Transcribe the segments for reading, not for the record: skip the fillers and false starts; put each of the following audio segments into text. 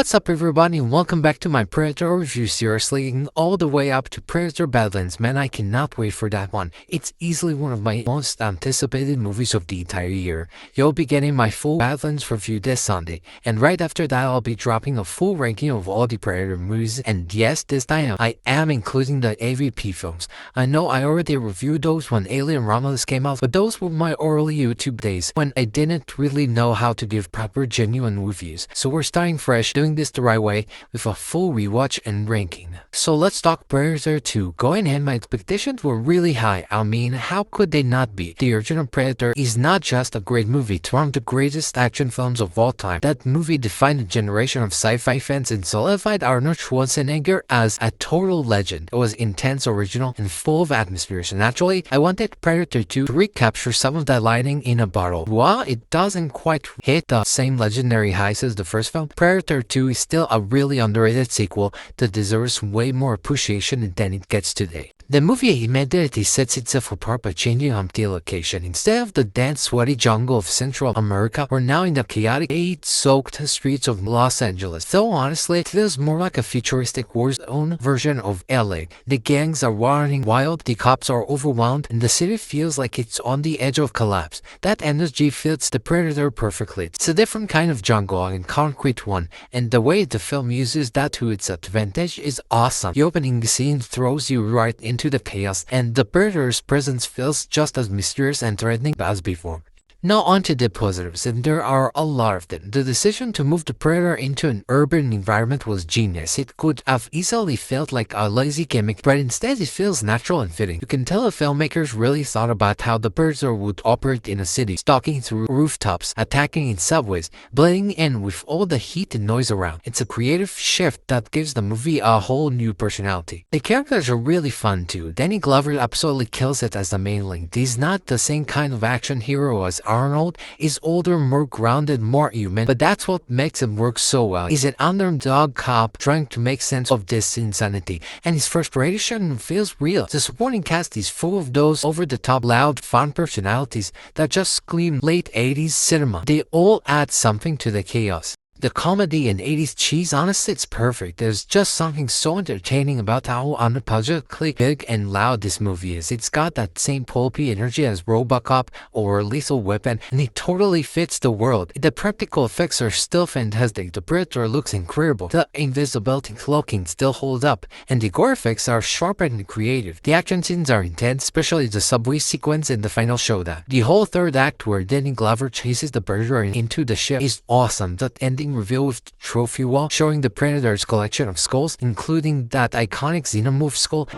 What's up everybody and welcome back to my Predator review. Seriously, all the way up to Predator Badlands, man, I cannot wait for that one. It's easily one of my most anticipated movies of the entire year. You'll be getting my full Badlands review this Sunday, and right after that I'll be dropping a full ranking of all the Predator movies, and yes, this time I am including the AVP films. I know I already reviewed those when Alien Romulus came out, but those were my early YouTube days when I didn't really know how to give proper genuine reviews. So we're starting fresh, doing this the right way with a full rewatch and ranking. So let's talk Predator 2. Going in, my expectations were really high. I mean, how could they not be? The original Predator is not just a great movie, it's one of the greatest action films of all time. That movie defined a generation of sci-fi fans and solidified Arnold Schwarzenegger as a total legend. It was intense, original, and full of atmosphere. So naturally, I wanted Predator 2 to recapture some of that lightning in a bottle. While it doesn't quite hit the same legendary heights as the first film, Predator 2 is still a really underrated sequel that deserves way more appreciation than it gets today. The movie immediately sets itself apart by changing up the location. Instead of the dense, sweaty jungle of Central America, we're now in the chaotic, AIDS-soaked streets of Los Angeles. Though honestly, it feels more like a futuristic war-zone version of LA. The gangs are running wild, the cops are overwhelmed, and the city feels like it's on the edge of collapse. That energy fits the Predator perfectly. It's a different kind of jungle, and concrete one, and the way the film uses that to its advantage is awesome. The opening scene throws you right into the chaos, and the Predator's presence feels just as mysterious and threatening as before. Now onto the positives, and there are a lot of them. The decision to move the Predator into an urban environment was genius. It could have easily felt like a lazy gimmick, but instead it feels natural and fitting. You can tell the filmmakers really thought about how the Predator would operate in a city, stalking through rooftops, attacking in subways, blending in with all the heat and noise around. It's a creative shift that gives the movie a whole new personality. The characters are really fun too. Danny Glover absolutely kills it as the main link. He's not the same kind of action hero as Arnold. Is older, more grounded, more human, but that's what makes him work so well. He's an underdog cop trying to make sense of this insanity, and his frustration feels real. The supporting cast is full of those over-the-top, loud, fun personalities that just scream late 80s cinema. They all add something to the chaos. The comedy and 80s cheese, honestly, it's perfect. There's just something so entertaining about how unapologetically big and loud this movie is. It's got that same pulpy energy as RoboCop or Lethal Weapon, and it totally fits the world. The practical effects are still fantastic. The Predator looks incredible. The invisibility cloaking still holds up, and the gore effects are sharp and creative. The action scenes are intense, especially the subway sequence and the final showdown. The whole third act where Danny Glover chases the Predator into the ship is awesome. That ending reveal with the trophy wall showing the Predator's collection of skulls, including that iconic Xenomorph skull.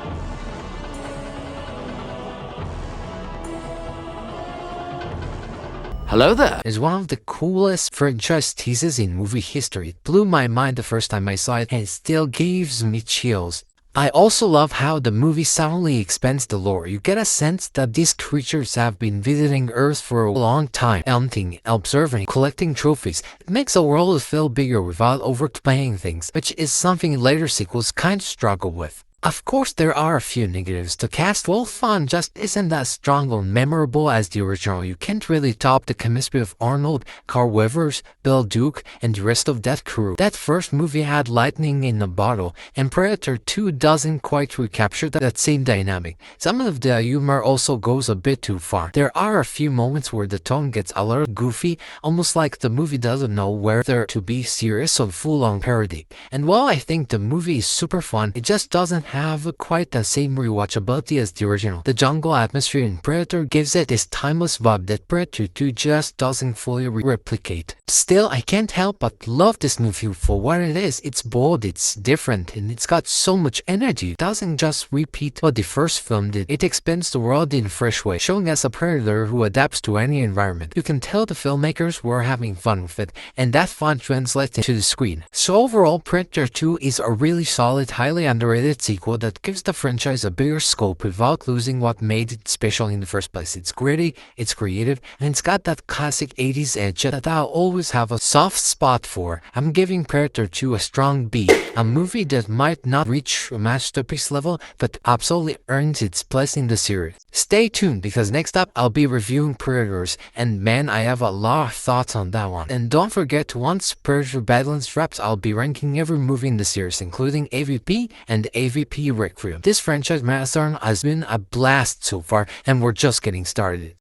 Hello there! Is one of the coolest franchise teases in movie history. It blew my mind the first time I saw it, and it still gives me chills. I also love how the movie subtly expands the lore. You get a sense that these creatures have been visiting Earth for a long time, hunting, observing, collecting trophies. It makes the world feel bigger without overplaying things, which is something later sequels kind of struggle with. Of course, there are a few negatives. The cast, while fun, just isn't as strong or memorable as the original. You can't really top the chemistry of Arnold, Carl Weathers, Bill Duke, and the rest of that crew. That first movie had lightning in a bottle, and Predator 2 doesn't quite recapture that same dynamic. Some of the humor also goes a bit too far. There are a few moments where the tone gets a little goofy, almost like the movie doesn't know whether to be serious or full-on parody. And while I think the movie is super fun, it just doesn't have quite the same rewatchability as the original. The jungle atmosphere in Predator gives it this timeless vibe that Predator 2 just doesn't fully replicate. Still, I can't help but love this movie for what it is. It's bold, it's different, and it's got so much energy. It doesn't just repeat what the first film did. It expands the world in a fresh way, showing us a Predator who adapts to any environment. You can tell the filmmakers were having fun with it, and that fun translates into the screen. So overall, Predator 2 is a really solid, highly underrated sequel sequel that gives the franchise a bigger scope without losing what made it special in the first place. It's gritty, it's creative, and it's got that classic 80s edge that I'll always have a soft spot for. I'm giving Predator 2 a strong B, a movie that might not reach a masterpiece level, but absolutely earns its place in the series. Stay tuned, because next up I'll be reviewing Predators, and man, I have a lot of thoughts on that one. And don't forget, once Predator Badlands drops, I'll be ranking every movie in the series, including AVP and AVP Requiem. This franchise marathon has been a blast so far, and we're just getting started.